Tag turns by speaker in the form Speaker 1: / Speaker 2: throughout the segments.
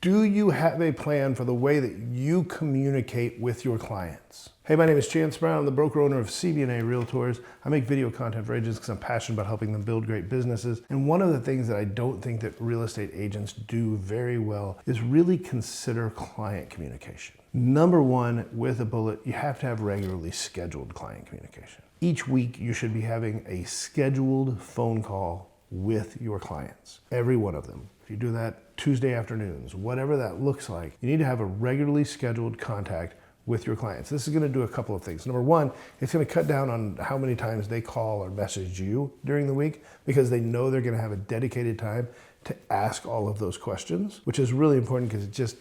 Speaker 1: Do you have a plan for the way that you communicate with your clients? Hey, my name is Chance Brown. I'm the broker owner of CB&A Realtors. I make video content for agents because I'm passionate about helping them build great businesses. And one of the things that I don't think that real estate agents do very well is really consider client communication. Number one, with a bullet, you have to have regularly scheduled client communication. Each week, you should be having a scheduled phone call with your clients, every one of them. If you do that Tuesday afternoons, whatever that looks like, you need to have a regularly scheduled contact with your clients. This is going to do a couple of things. Number one, it's going to cut down on how many times they call or message you during the week because they know they're going to have a dedicated time to ask all of those questions, which is really important because it just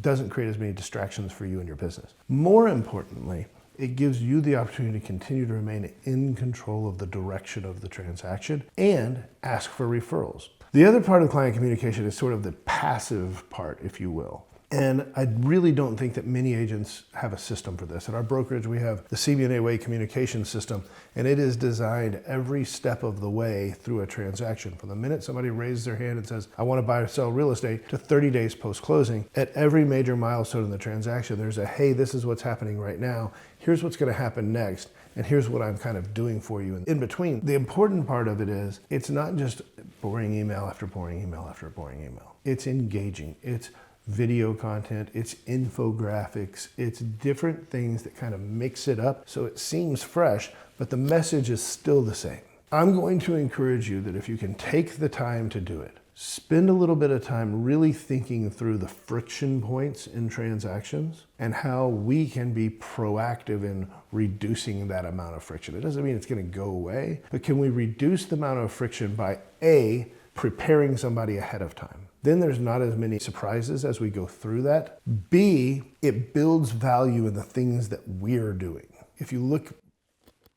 Speaker 1: doesn't create as many distractions for you and your business. More importantly, it gives you the opportunity to continue to remain in control of the direction of the transaction and ask for referrals. The other part of client communication is sort of the passive part, if you will. And I really don't think that many agents have a system for this. At our brokerage, we have the CB&A Way communication system, and it is designed every step of the way through a transaction. From the minute somebody raises their hand and says, I want to buy or sell real estate, to 30 days post-closing. At every major milestone in the transaction, there's a, hey, this is what's happening right now. Here's what's going to happen next. And here's what I'm kind of doing for you in between. The important part of it is, it's not just boring email after boring email after boring email. It's engaging. It's video content, it's infographics, it's different things that kind of mix it up so it seems fresh, but the message is still the same. I'm going to encourage you that if you can take the time to do it, spend a little bit of time really thinking through the friction points in transactions and how we can be proactive in reducing that amount of friction. It doesn't mean it's going to go away, but can we reduce the amount of friction by A, preparing somebody ahead of time? Then there's not as many surprises as we go through that. B, it builds value in the things that we're doing. If you look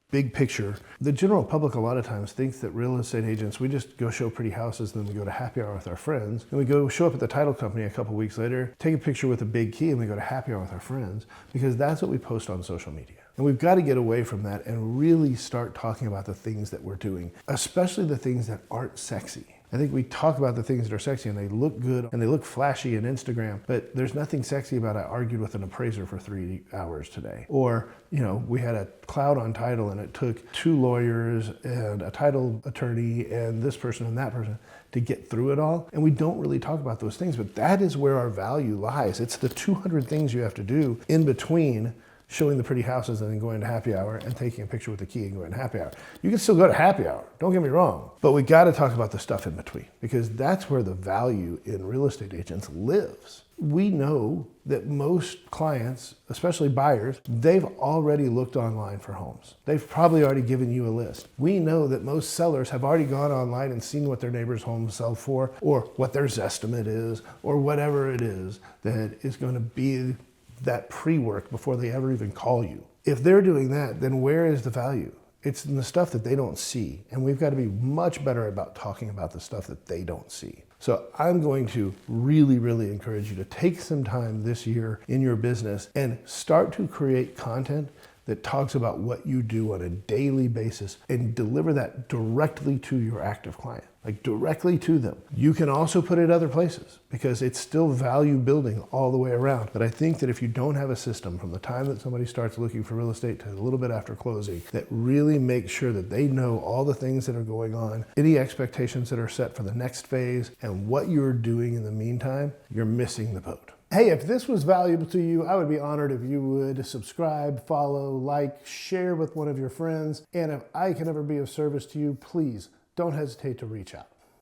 Speaker 1: big picture, the general public a lot of times thinks that real estate agents, we just go show pretty houses, then we go to happy hour with our friends, and we go show up at the title company a couple weeks later, take a picture with a big key, and we go to happy hour with our friends, because that's what we post on social media. And we've got to get away from that and really start talking about the things that we're doing, especially the things that aren't sexy. I think we talk about the things that are sexy and they look good and they look flashy in Instagram, but there's nothing sexy about I argued with an appraiser for 3 hours today. Or, you know, we had a cloud on title and it took 2 lawyers and a title attorney and this person and that person to get through it all. And we don't really talk about those things, but that is where our value lies. It's the 200 things you have to do in between showing the pretty houses and then going to happy hour and taking a picture with the key and going to happy hour. You can still go to happy hour, don't get me wrong, but we got to talk about the stuff in between because that's where the value in real estate agents lives. We know that most clients, especially buyers, they've already looked online for homes. They've probably already given you a list. We know that most sellers have already gone online and seen what their neighbor's homes sell for or what their Zestimate is or whatever it is that is going to be that pre-work before they ever even call you. If they're doing that, then where is the value? It's in the stuff that they don't see. And we've got to be much better about talking about the stuff that they don't see. So I'm going to really, really encourage you to take some time this year in your business and start to create content that talks about what you do on a daily basis and deliver that directly to your active client, like directly to them. You can also put it other places because it's still value building all the way around. But I think that if you don't have a system from the time that somebody starts looking for real estate to a little bit after closing, that really makes sure that they know all the things that are going on, any expectations that are set for the next phase, and what you're doing in the meantime, you're missing the boat. Hey, if this was valuable to you, I would be honored if you would subscribe, follow, like, share with one of your friends. And if I can ever be of service to you, please don't hesitate to reach out.